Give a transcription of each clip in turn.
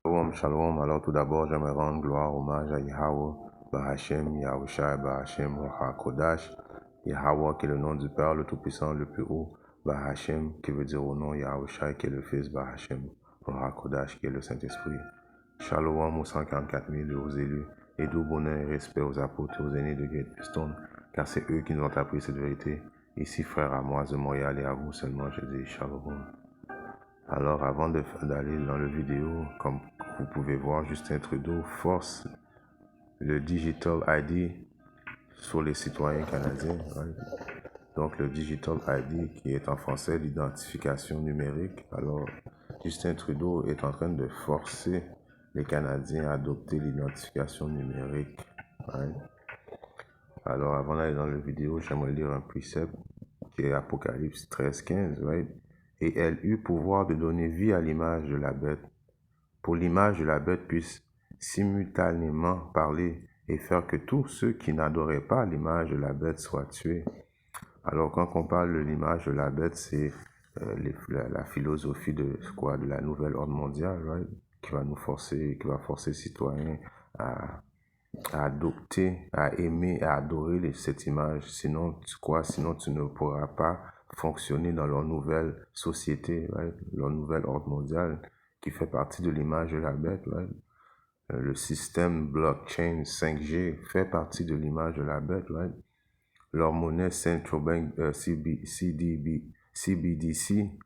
Shalom, shalom. Alors tout d'abord, j'aimerais rendre gloire, hommage à Yahweh, Bahashem, Yahushua, Bahashem, Roha Kodash. Yahweh qui est le nom du Père, le Tout-Puissant, le plus haut. Bahashem qui veut dire au nom Yahushua qui est le Fils, Bahashem, Roha Kodash qui est le Saint-Esprit. Shalom aux 144 000 aux élus, et doux bonheur et respect aux apôtres et aux aînés de Great Stone, car c'est eux qui nous ont appris cette vérité. Ici, frères à moi de Montréal et à vous seulement, je dis Shalom. Alors, avant d'aller dans la vidéo, comme vous pouvez voir, Justin Trudeau force le Digital ID sur les citoyens canadiens. Right? Donc, le Digital ID, qui est en français l'identification numérique. Alors, Justin Trudeau est en train de forcer les Canadiens à adopter l'identification numérique. Right? Alors, avant d'aller dans la vidéo, j'aimerais lire un précepte qui est Apocalypse 13-15, right? Et elle eut pouvoir de donner vie à l'image de la bête, pour l'image de la bête puisse simultanément parler et faire que tous ceux qui n'adoraient pas l'image de la bête soient tués. Alors quand on parle de l'image de la bête, c'est la philosophie de la nouvelle ordre mondiale, right? Qui va forcer les citoyens à adopter, à aimer, à adorer cette image. Sinon, sinon tu ne pourras pas fonctionner dans leur nouvelle société, right? Leur nouvelle ordre mondial qui fait partie de l'image de la bête. Right? Le système blockchain 5G fait partie de l'image de la bête. Right? Leur monnaie Central Bank CBDC,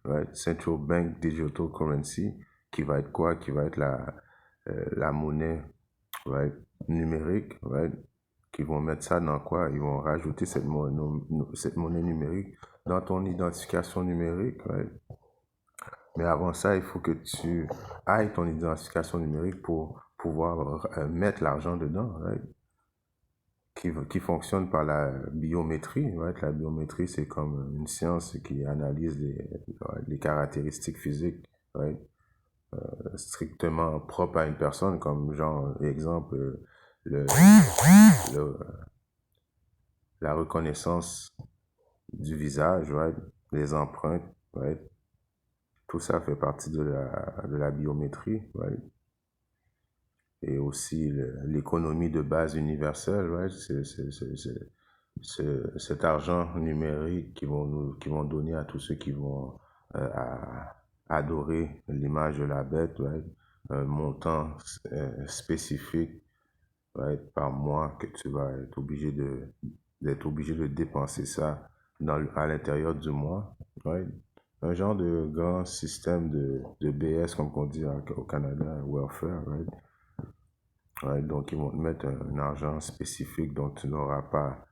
right? Central Bank Digital Currency, qui va être quoi? Qui va être la monnaie, right? Numérique, right? Qui vont mettre ça dans quoi? Ils vont rajouter cette monnaie numérique dans ton identification numérique, right? Mais avant ça, il faut que tu ailles ton identification numérique pour pouvoir mettre l'argent dedans, right? Qui fonctionne par la biométrie, right? La biométrie, c'est comme une science qui analyse les caractéristiques physiques, right? Strictement propre à une personne, comme genre, exemple, la reconnaissance du visage, right? Les empreintes, right? Tout ça fait partie de la biométrie, right? Et aussi l'économie de base universelle, right? C'est cet argent numérique qui vont donner à tous ceux qui vont adorer l'image de la bête, right? Un montant spécifique, right, par mois que tu vas être obligé de dépenser ça à l'intérieur du mois, right? Un genre de grand système de BS, comme on dit au Canada, welfare, right? Right? Donc, ils vont te mettre un argent spécifique dont tu n'auras pas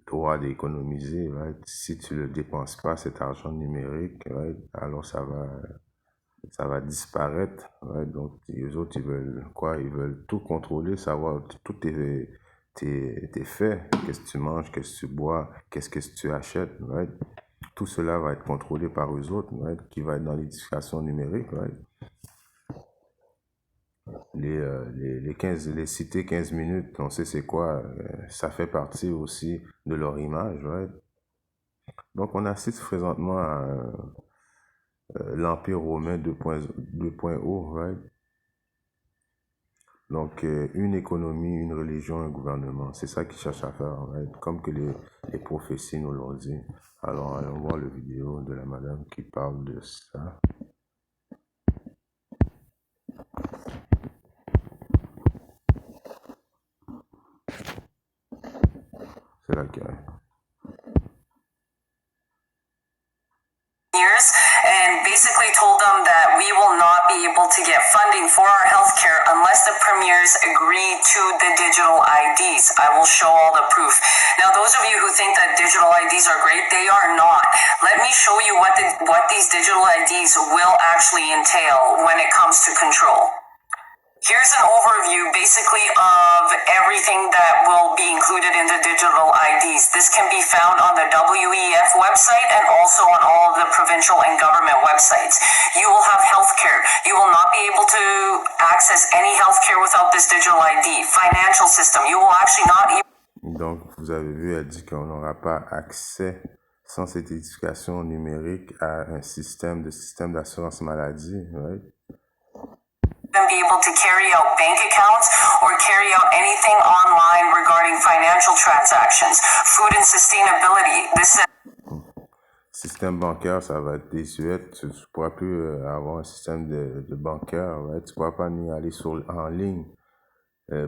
droit d'économiser, right? Si tu ne le dépenses pas, cet argent numérique, right? Alors ça va disparaître, right? Donc, les autres, ils veulent quoi? Ils veulent tout contrôler, savoir tous tes faits, qu'est-ce que tu manges, qu'est-ce que tu bois, qu'est-ce que tu achètes, right? Tout cela va être contrôlé par eux autres, right? Qui va être dans l'éducation numérique, right? Les cités 15 minutes, on sait c'est quoi, ça fait partie aussi de leur image, right? Donc on assiste présentement à l'Empire romain 2.0, right? Donc une économie, une religion, un gouvernement, c'est ça qu'ils cherchent à faire, right? Comme que les prophéties nous l'ont dit. Alors allons voir la vidéo de la madame qui parle de ça. C'est laquelle? And basically told them that we will not be able to get funding for our healthcare unless the premiers agree to the digital IDs. I will show all the proof. Now, those of you who think that digital IDs are great, they are not. Let me show you what these digital IDs will actually entail when it comes to control. Here's an overview basically of everything that will be included in the digital IDs. This can be found on the WEF website and also on all of the provincial and government websites. You will have healthcare. You will not be able to access any healthcare without this digital ID. Financial system. You will actually not even... Donc, vous avez vu, elle dit qu'on n'aura pas accès sans cette éducation numérique à un système d'assurance maladie, right? Them be able to carry out bank accounts or carry out anything online regarding financial transactions, food and sustainability. This Système bancaire, ça va être désuet. Tu ne pourras plus avoir un système de bancaire. Ouais? Tu ne pourras pas ni aller en ligne,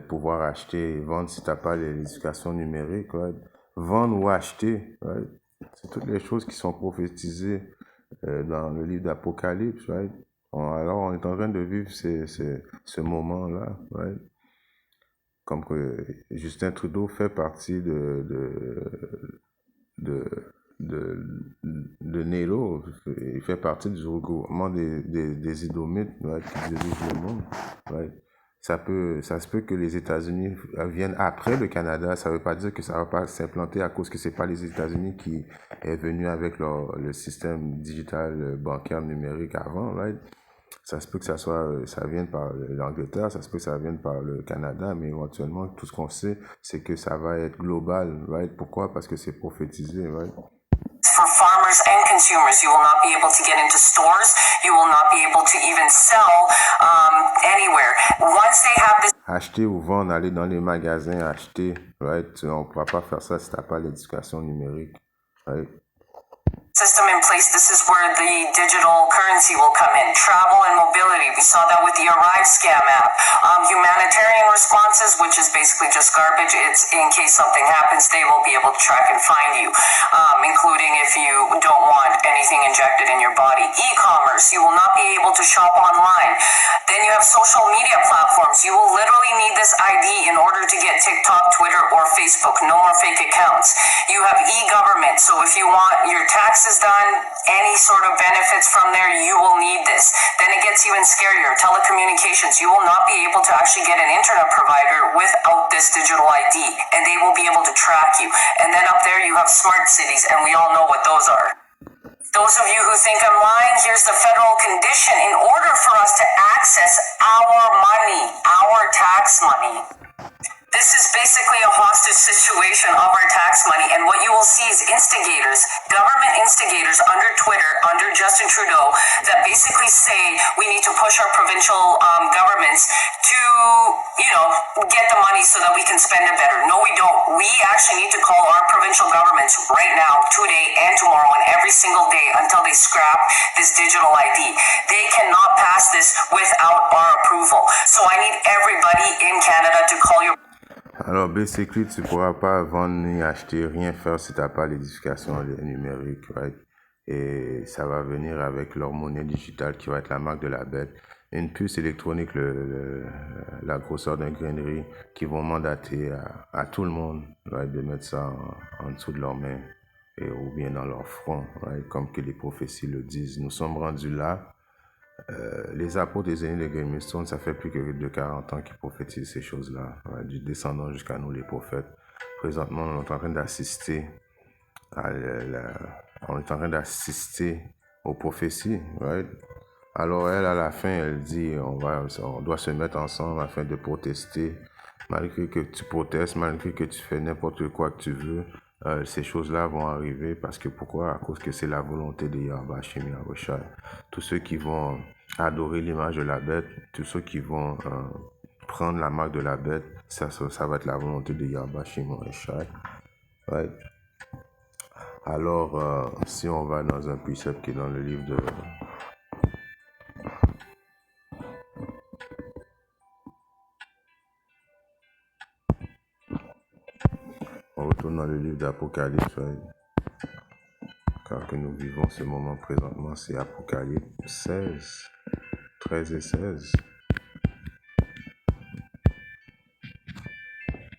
pouvoir acheter et vendre si tu n'as pas l'éducation numérique. Ouais? Vendre ou acheter, ouais? C'est toutes les choses qui sont prophétisées dans le livre d'Apocalypse. Ouais? Alors, on est en train de vivre ce moment-là. Ouais? Comme que Justin Trudeau fait partie de NATO, il fait partie du regroupement des Idomites, ouais, qui dirigent le monde. Ouais. Ça se peut que les États-Unis viennent après le Canada. Ça ne veut pas dire que ça ne va pas s'implanter à cause que c'est pas les États-Unis qui est venu avec le système digital bancaire numérique avant. Right? Ça se peut que ça vienne par l'Angleterre, ça se peut que ça vienne par le Canada, mais éventuellement, tout ce qu'on sait, c'est que ça va être global, right? Pourquoi? Parce que c'est prophétisé, right? For farmers and consumers, you will not be able to get into stores. You will not be able to even sell anywhere. Once they have this Acheter ou vendre, aller dans les magasins, acheter, right? On ne pourra pas faire ça si tu n'as pas l'éducation numérique, right? system in place, this is where the digital currency will come in. Travel and mobility, we saw that with the Arrive scam app. Humanitarian responses, which is basically just garbage. It's in case something happens, they will be able to track and find you, including if you don't want anything injected in your body. E-commerce, you will not be able to shop online. Then you have social media platforms. You will literally need this ID in order to get TikTok, Twitter, or Facebook. No more fake accounts. You have e-government, so if you want your taxes done, any sort of benefits from there, you will need this. Then it gets even scarier. Telecommunications, you will not be able to actually get an internet provider without this digital ID, and they will be able to track you. And then up there you have smart cities, and we all know what those are. Those of you who think I'm lying, here's the federal condition. In order for us to access our money, our tax money, this is basically a hostage situation of our tax money, and what you will see is instigators, government instigators under Twitter, under Justin Trudeau, that basically say we need to push our provincial governments to, get the money so that we can spend it better. No, we don't. We actually need to call our provincial governments right now, today and tomorrow, and every single day until they scrap this digital ID. They cannot pass this without our approval. So I need everybody in Canada to call your Alors, basically, tu ne pourras pas vendre ni acheter, rien faire si tu n'as pas l'édification numérique, right? Et ça va venir avec leur monnaie digitale qui va être la marque de la bête. Une puce électronique, la grosseur d'une grainerie, qui vont mandater à tout le monde, right, de mettre ça en dessous de leurs mains ou bien dans leur front, right, comme que les prophéties le disent. Nous sommes rendus là. Les apôtres des aînés de Game Stone, ça fait plus que de 40 ans qu'ils prophétisent ces choses-là, right, du descendant jusqu'à nous les prophètes. Présentement, on est en train d'assister aux prophéties, right? Alors elle, à la fin, elle dit, on doit se mettre ensemble afin de protester, malgré que tu protestes, malgré que tu fais n'importe quoi que tu veux. Ces choses-là vont arriver parce que pourquoi? À cause que c'est la volonté de Yahweh Hashem Yahushua. Tous ceux qui vont adorer l'image de la bête, tous ceux qui vont prendre la marque de la bête, ça va être la volonté de Yahweh Hashem Yahushua. Right? Alors, si on va dans un précepte qui est dans le livre de... On retourne dans le livre d'Apocalypse, right? Car que nous vivons ce moment présentement, c'est Apocalypse 16, 13 et 16.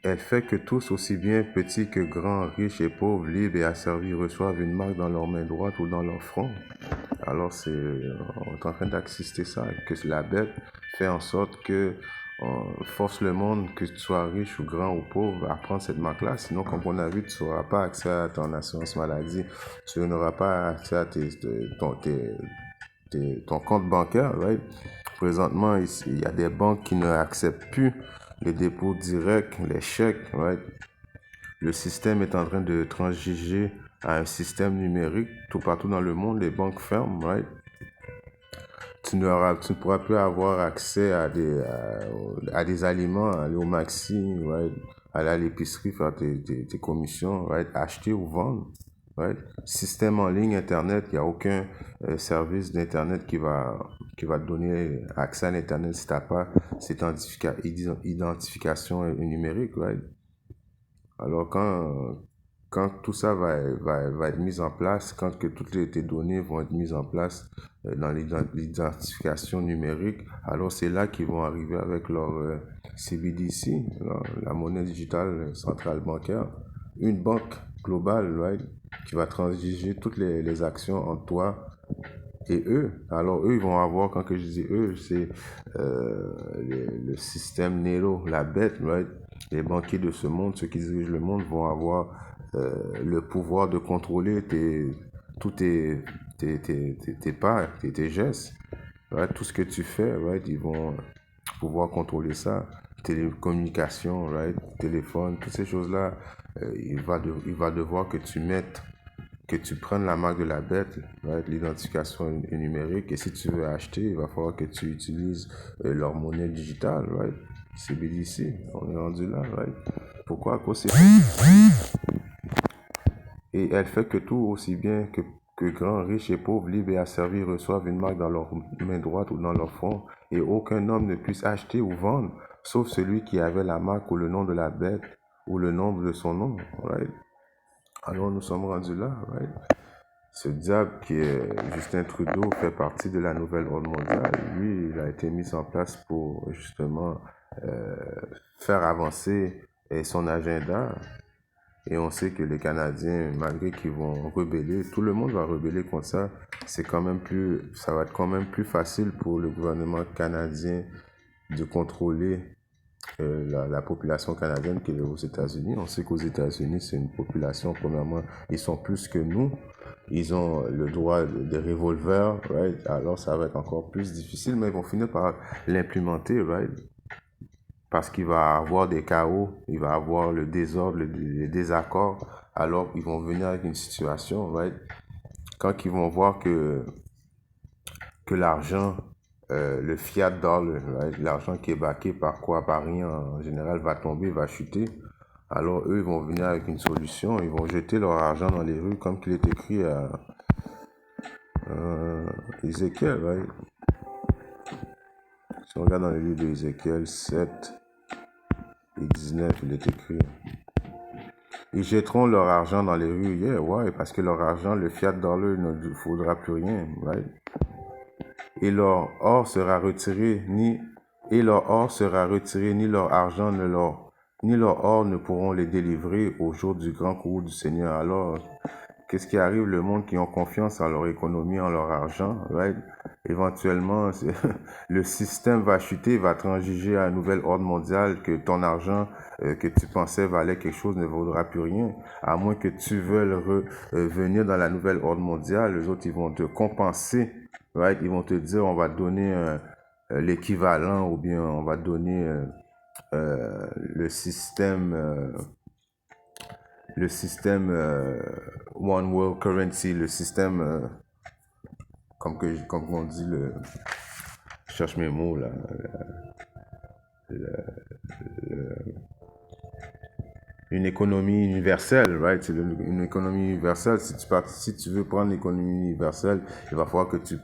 Elle fait que tous, aussi bien petits que grands, riches et pauvres, libres et asservis, reçoivent une marque dans leur main droite ou dans leur front. Alors, on est en train d'assister ça, que la bête fait en sorte que force le monde, que tu sois riche ou grand ou pauvre, à prendre cette marque-là. Sinon, comme on a vu, tu n'auras pas accès à ton assurance maladie. Tu n'auras pas accès à ton compte bancaire. Right? Présentement, il y a des banques qui ne acceptent plus les dépôts directs, les chèques. Right? Le système est en train de transiger à un système numérique. Tout partout dans le monde, les banques ferment. Right? tu ne pourras plus avoir accès à des aliments, aller au maxi, right? Aller à l'épicerie, faire tes commissions, right? Acheter ou vendre. Right? Système en ligne, Internet, il n'y a aucun service d'Internet qui va te donner accès à l'Internet si tu n'as pas cette identification numérique. Right? Alors quand tout ça va être mis en place, quand que toutes tes données vont être mises en place dans l'identification numérique, alors c'est là qu'ils vont arriver avec leur CBDC, la monnaie digitale centrale bancaire, une banque globale, right, qui va transiger toutes les actions entre toi et eux. Alors eux, ils vont avoir, quand que je dis eux, c'est le système Nero, la bête, right? Les banquiers de ce monde, ceux qui dirigent le monde, vont avoir le pouvoir de contrôler tous tes pas, tes gestes, right? Tout ce que tu fais, right? Ils vont pouvoir contrôler ça. Télécommunications, right? Téléphone, toutes ces choses-là, il va devoir que tu prennes la marque de la bête, right? L'identification numérique, et si tu veux acheter, il va falloir que tu utilises leur monnaie digitale, right? CBDC, on est rendu là, right? Pourquoi? À cause c'est... Et elle fait que tout, aussi bien que grands, riches et pauvres, libres et asservis, reçoivent une marque dans leur main droite ou dans leur front, et aucun homme ne puisse acheter ou vendre, sauf celui qui avait la marque ou le nom de la bête ou le nombre de son nom, right? Alors nous sommes rendus là, right? Ce diable qui est Justin Trudeau fait partie de la nouvelle ordre mondiale. Lui, il a été mis en place pour justement faire avancer son agenda. Et on sait que les Canadiens, malgré qu'ils vont rebeller, tout le monde va rebeller contre ça. Ça va être quand même plus facile pour le gouvernement canadien de contrôler la population canadienne que aux États-Unis. On sait qu'aux États-Unis, c'est une population, premièrement, ils sont plus que nous. Ils ont le droit de revolver, right? Alors ça va être encore plus difficile, mais ils vont finir par l'implémenter, right? Parce qu'il va avoir des chaos, il va avoir le désordre, le désaccord. Alors ils vont venir avec une situation, right? Quand ils vont voir que l'argent, le fiat dollar, right? L'argent qui est backé par quoi, par rien en général, va tomber, va chuter. Alors eux, ils vont venir avec une solution, ils vont jeter leur argent dans les rues, comme qu'il est écrit à Ézéchiel, right? Si on regarde dans le livre d'Ézéchiel 7 et 19, il est écrit: ils jetteront leur argent dans les rues, yeah, ouais, parce que leur argent, le fiat dollar, il ne faudra plus rien, right? Et leur or sera retiré, ni leur argent ni leur or ne pourront les délivrer au jour du grand courroux du Seigneur. Alors, qu'est-ce qui arrive? Le monde qui ont confiance en leur économie, en leur argent, right? Éventuellement, le système va chuter, va transiger à un nouvel ordre mondial, que ton argent que tu pensais valait quelque chose ne vaudra plus rien. À moins que tu veuilles venir dans la nouvelle ordre mondiale, les autres, ils vont te compenser, right? Ils vont te dire, on va te donner l'équivalent, ou bien on va te donner le système One World Currency, le système comme on dit, je cherche mes mots là, une économie universelle, right? C'est une économie universelle. Si tu veux prendre l'économie universelle, il va falloir que tu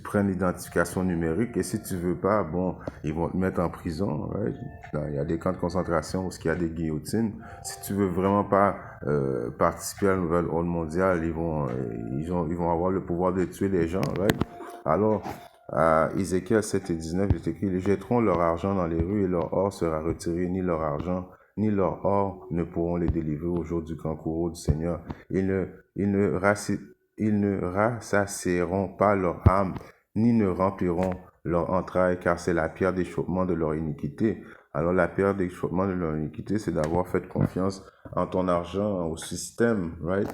prennes l'identification numérique. Et si tu veux pas, bon, ils vont te mettre en prison, right? Il y a des camps de concentration où il y a des guillotines. Si tu veux vraiment pas participer à la nouvelle ordre mondiale, ils vont avoir le pouvoir de tuer les gens, right? Alors, à Ézéchiel 7 et 19, il est écrit: ils jetteront leur argent dans les rues et leur or sera retiré, ni leur argent ni leur or ne pourront les délivrer au jour du grand courroux du Seigneur. Ils ne rassasieront pas leur âme, ni ne rempliront leur entraille, car c'est la pierre d'échauffement de leur iniquité. Alors la pierre d'échauffement de leur iniquité, c'est d'avoir fait confiance en ton argent, au système, right?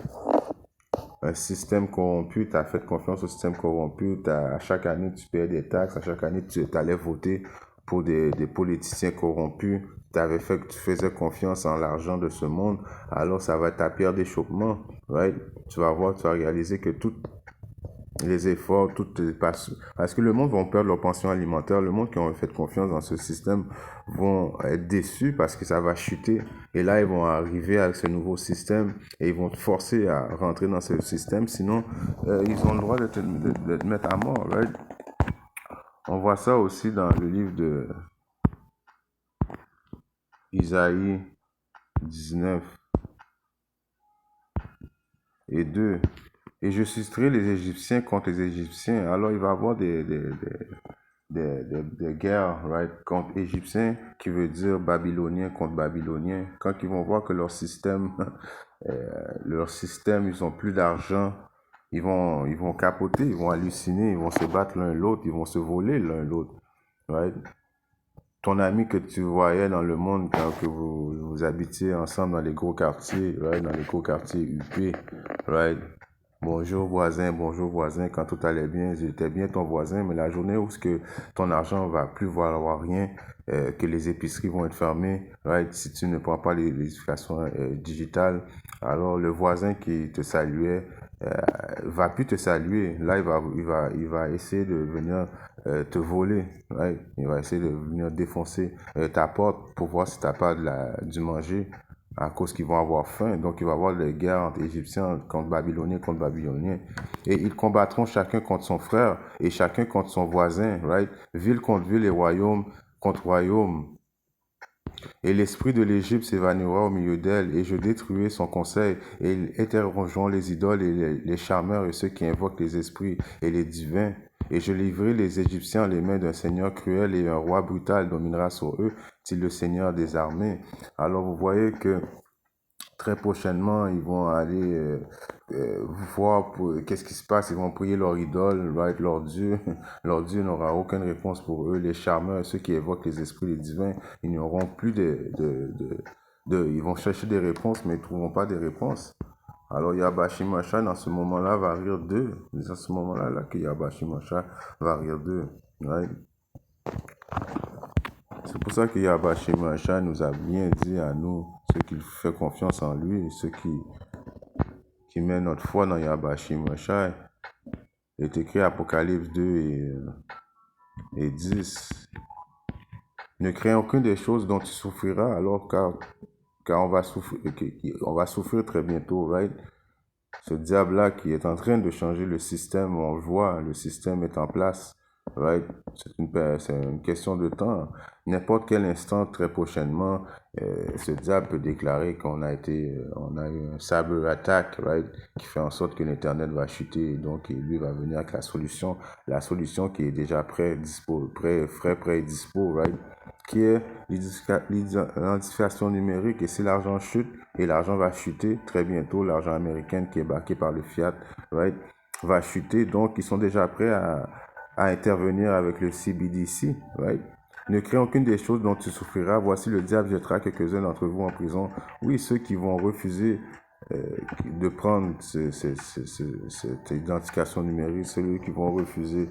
Un système corrompu, tu as fait confiance au système corrompu, à chaque année tu payais des taxes, à chaque année tu allais voter pour des politiciens corrompus, tu faisais confiance en l'argent de ce monde, alors ça va être ta pierre d'échauffement, right? Tu vas voir, tu vas réaliser que les efforts, parce que le monde va perdre leur pension alimentaire, le monde qui ont fait confiance dans ce système vont être déçus parce que ça va chuter. Et là, ils vont arriver avec ce nouveau système et ils vont te forcer à rentrer dans ce système, sinon ils ont le droit de te mettre à mort. Right? On voit ça aussi dans le livre de Isaïe 19 et 2. Et je susciterai les Égyptiens contre les Égyptiens. Alors il va y avoir des guerres, right, contre Égyptiens, qui veut dire Babyloniens contre Babyloniens. Quand ils vont voir que leur système, ils ont plus d'argent, ils vont capoter, ils vont halluciner, ils vont se battre l'un l'autre, ils vont se voler l'un l'autre, right? Ton ami que tu voyais dans le monde quand que vous habitiez ensemble dans les gros quartiers, right, dans les gros quartiers UP, right? Bonjour voisin, quand tout allait bien, j'étais bien ton voisin, mais la journée où que ton argent va plus valoir rien, que les épiceries vont être fermées, right, si tu ne prends pas l'éducation digitale, alors le voisin qui te saluait va plus te saluer. Là, il va essayer de venir te voler, right? Il va essayer de venir défoncer ta porte pour voir si tu n'as pas du manger à cause qu'ils vont avoir faim. Donc, il va y avoir des guerres entre Égyptiens contre Babyloniens. Et ils combattront chacun contre son frère et chacun contre son voisin, right? Ville contre ville et royaume contre royaume. Et l'esprit de l'Égypte s'évanouira au milieu d'elle, et je détruirai son conseil, et ils interrogeront les idoles et les charmeurs et ceux qui invoquent les esprits et les divins. Et je livrerai les Égyptiens les mains d'un seigneur cruel, et un roi brutal dominera sur eux, dit le Seigneur des armées. Alors vous voyez que très prochainement, ils vont aller voir qu'est-ce qui se passe. Ils vont prier leur idole, right, leur Dieu. Leur Dieu n'aura aucune réponse pour eux. Les charmeurs, ceux qui évoquent les esprits, les divins, ils n'auront plus ils vont chercher des réponses, mais ils ne trouveront pas des réponses. Alors Yabashi Masha, dans ce moment-là, va rire d'eux. C'est à ce moment-là là, que Yabashi Masha va rire d'eux. Right? C'est pour ça que Yabashi Masha nous a bien dit à nous, ceux qui font confiance en lui, ceux qui mettent notre foi dans Yabashi Masha. Il est écrit Apocalypse 2 et 10. Ne crains aucune des choses dont tu souffriras, alors car on va souffrir très bientôt, right? Ce diable-là qui est en train de changer le système, on le voit, le système est en place, right? C'est une question de temps. N'importe quel instant, très prochainement, ce diable peut déclarer on a eu un cyber attack, right? Qui fait en sorte que l'Internet va chuter, et donc lui va venir avec la solution qui est déjà prêt et dispo, right? Qui est l'identification numérique. Et si l'argent chute, et l'argent va chuter très bientôt, l'argent américain qui est backé par le fiat, right, va chuter. Donc, ils sont déjà prêts à intervenir avec le CBDC, right? Ne crains aucune des choses dont tu souffriras. Voici le diable jettera quelques-uns d'entre vous en prison. Oui, ceux qui vont refuser de prendre cette identification numérique, ceux qui vont refuser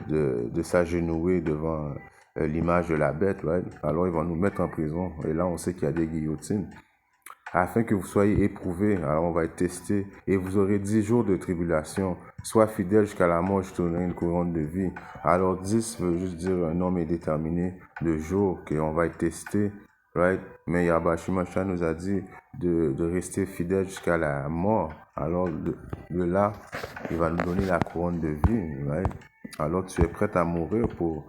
de s'agenouiller devant l'image de la bête, right? Alors ils vont nous mettre en prison. Et là, on sait qu'il y a des guillotines. Afin que vous soyez éprouvés, alors on va être testé, et vous aurez 10 jours de tribulation. Sois fidèle jusqu'à la mort, je te donnerai une couronne de vie. Alors 10 veut juste dire un nombre indéterminé de jours qu'on va être testé, right? Mais Yabashi Masha nous a dit de rester fidèle jusqu'à la mort. Alors de là, il va nous donner la couronne de vie, right? Alors tu es prêt à mourir pour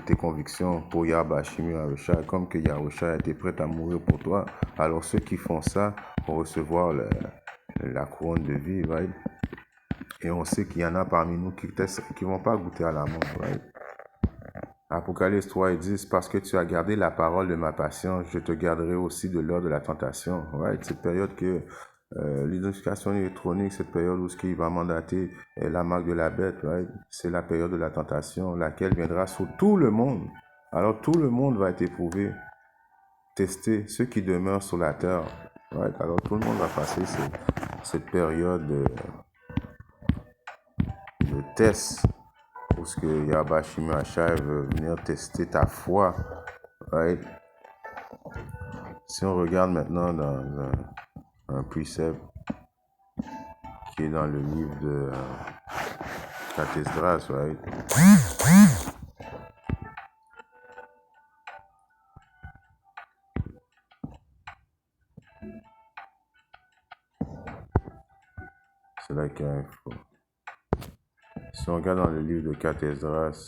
tes convictions pour Yabashi Masha, comme que Yahusha était prêt à mourir pour toi. Alors ceux qui font ça vont recevoir la couronne de vie, right? Et on sait qu'il y en a parmi nous qui vont pas goûter à la mort, right? Apocalypse 3 et 10, parce que tu as gardé la parole de ma patience, je te garderai aussi de l'heure de la tentation, right? Cette période que l'identification électronique, cette période où ce qui va mandater la marque de la bête, right? C'est la période de la tentation, laquelle viendra sur tout le monde. Alors tout le monde va être éprouvé, testé, ceux qui demeurent sur la terre, right? Alors tout le monde va passer cette période de test, parce que Yabashi Masha veut venir tester ta foi, right? Si on regarde maintenant dans un précepte qui est dans le livre de Cathesdras, right? C'est là qu'il y a info. Si on regarde dans le livre de Cathesdras,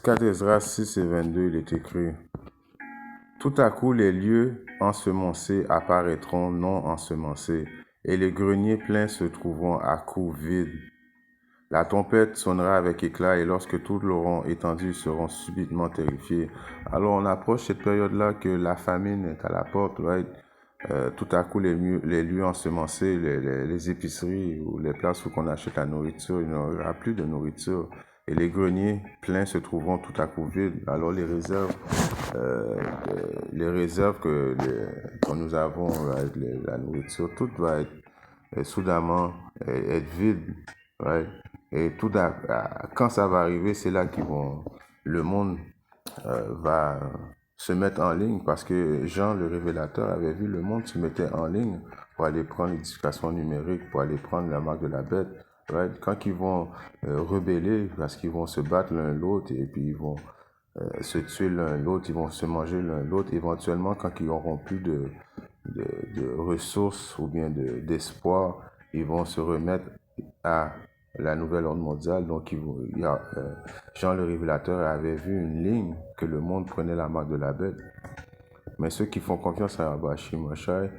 Cathesdras 6 et 22, il est écrit: tout à coup, les lieux ensemencés apparaîtront non ensemencés, et les greniers pleins se trouveront à coups vides. La trompette sonnera avec éclat, et lorsque tous l'auront étendu, ils seront subitement terrifiés. Alors, on approche cette période-là que la famine est à la porte, right? Tout à coup, les lieux ensemencés, les épiceries ou les places où on achète la nourriture, il n'y aura plus de nourriture. Et les greniers pleins se trouveront tout à coup vides. Alors les réserves que nous avons, right, la nourriture, tout va être soudainement être vide, right? Et quand ça va arriver, c'est là le monde va se mettre en ligne, parce que Jean le révélateur avait vu le monde se mettait en ligne pour aller prendre l'édification numérique, pour aller prendre la marque de la bête. Right? Quand ils vont rebeller, parce qu'ils vont se battre l'un l'autre, et puis ils vont se tuer l'un l'autre, ils vont se manger l'un l'autre, éventuellement quand ils n'auront plus de ressources ou bien d'espoir, ils vont se remettre à la nouvelle ordre mondiale. Donc, Jean le révélateur avait vu une ligne que le monde prenait la marque de la bête. Mais ceux qui font confiance à Yahweh Shimashai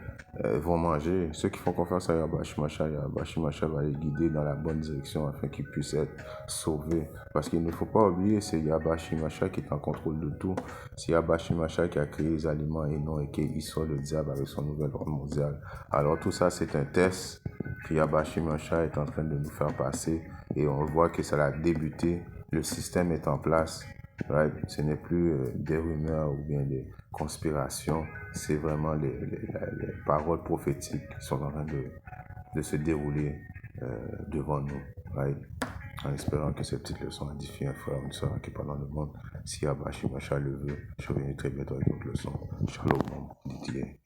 vont manger. Ceux qui font confiance à Yahweh Shimashai va les guider dans la bonne direction afin qu'ils puissent être sauvés. Parce qu'il ne faut pas oublier, c'est Yahweh Shimashai qui est en contrôle de tout. C'est Yahweh Shimashai qui a créé les aliments et non et qui soit le diable avec son nouvel ordre mondial. Alors tout ça, c'est un test que Yahweh Shimashai est en train de nous faire passer. Et on voit que ça a débuté. Le système est en place. Right? Ce n'est plus des rumeurs ou bien des conspirations, c'est vraiment les paroles prophétiques qui sont en train de se dérouler devant nous. Right? En espérant que cette petite leçon édifie un frère, une soeur qui parle dans le monde. Si Yahweh Shimashai le veut, je reviens très bientôt avec une autre leçon. Shalom, Didier.